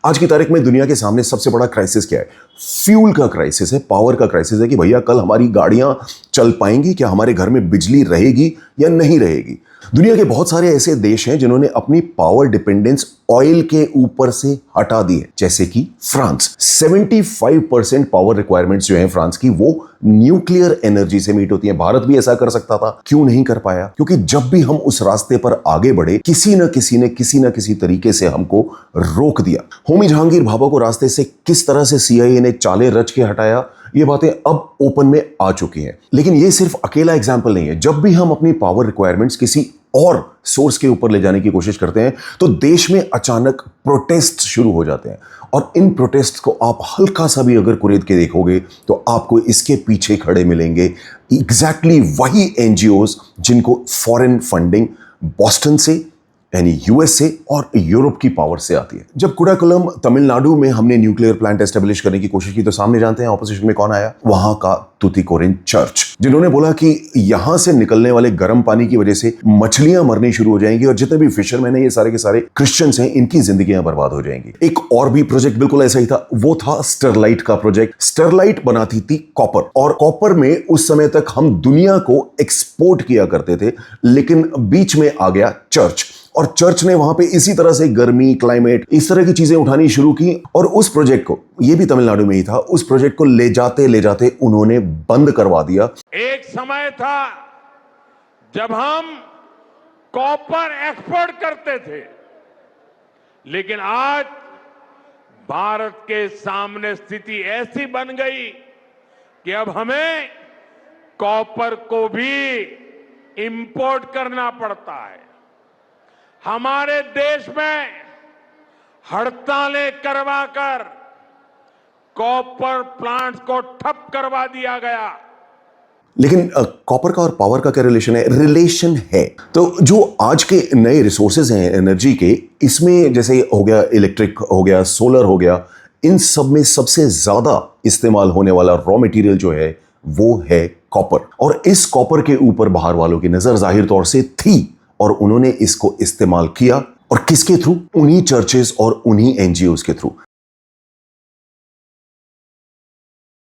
आज की तारीख में दुनिया के सामने सबसे बड़ा क्राइसिस क्या है? फ्यूल का क्राइसिस है, पावर का क्राइसिस है कि भैया कल हमारी गाड़ियां चल पाएंगी क्या, हमारे घर में बिजली रहेगी या नहीं रहेगी। दुनिया के बहुत सारे ऐसे देश हैं जिन्होंने अपनी पावर डिपेंडेंस ऑयल के ऊपर से हटा दी है, जैसे कि फ्रांस। 75% पावर रिक्वायरमेंट्स जो हैं फ्रांस की, वो न्यूक्लियर एनर्जी से मीट होती है। भारत भी ऐसा कर सकता था, क्यों नहीं कर पाया? क्योंकि जब भी हम उस रास्ते पर आगे बढ़े, किसी न किसी ने किसी न किसी तरीके से हमको रोक दिया। होमी जहांगीर भाभा को रास्ते से किस तरह से सीआईए ने चालें रच के हटाया, ये बातें अब ओपन में आ चुकी हैं। लेकिन ये सिर्फ अकेला एग्जाम्पल नहीं है। जब भी हम अपनी पावर रिक्वायरमेंट्स किसी और सोर्स के ऊपर ले जाने की कोशिश करते हैं तो देश में अचानक प्रोटेस्ट शुरू हो जाते हैं, और इन प्रोटेस्ट को आप हल्का सा भी अगर कुरेद के देखोगे तो आपको इसके पीछे खड़े मिलेंगे एग्जैक्टली वही एनजीओज जिनको फॉरेन फंडिंग बॉस्टन से, यानी यूएस से और यूरोप की पावर से आती है। जब कुडाकुलम तमिलनाडु में हमने न्यूक्लियर प्लांट एस्टेब्लिश करने की कोशिश की तो सामने जानते हैं ऑपोजिशन में कौन आया? वहां का तुतिकोरिन चर्च, जिन्होंने बोला कि यहां से निकलने वाले गर्म पानी की वजह से मछलियां मरनी शुरू हो जाएंगी और जितने भी फिशरमैन हैं, ये सारे के सारे क्रिश्चियंस हैं, इनकी जिंदगियां बर्बाद हो जाएंगी। एक और भी प्रोजेक्ट बिल्कुल ऐसा ही था, वो था स्टरलाइट का प्रोजेक्ट। स्टरलाइट बनाती थी कॉपर, और कॉपर में उस समय तक हम दुनिया को एक्सपोर्ट किया करते थे, लेकिन बीच में आ गया चर्च, और चर्च ने वहां पे इसी तरह से गर्मी, क्लाइमेट, इस तरह की चीजें उठानी शुरू की, और उस प्रोजेक्ट को, ये भी तमिलनाडु में ही था, उस प्रोजेक्ट को ले जाते उन्होंने बंद करवा दिया। एक समय था जब हम कॉपर एक्सपोर्ट करते थे, लेकिन आज भारत के सामने स्थिति ऐसी बन गई कि अब हमें कॉपर को भी इंपोर्ट करना पड़ता है। हमारे देश में हड़तालें करवाकर कॉपर प्लांट्स को ठप करवा दिया गया। लेकिन कॉपर का और पावर का क्या रिलेशन है? रिलेशन है। तो जो आज के नए रिसोर्सेज हैं एनर्जी के, इसमें जैसे हो गया इलेक्ट्रिक, हो गया सोलर, हो गया, इन सब में सबसे ज्यादा इस्तेमाल होने वाला रॉ मटेरियल जो है वो है कॉपर। और इस कॉपर के ऊपर बाहर वालों की नजर जाहिर तौर से थी, और उन्होंने इसको इस्तेमाल किया, और किसके थ्रू? उन्हीं चर्चेस और उन्हीं एनजीओज के थ्रू।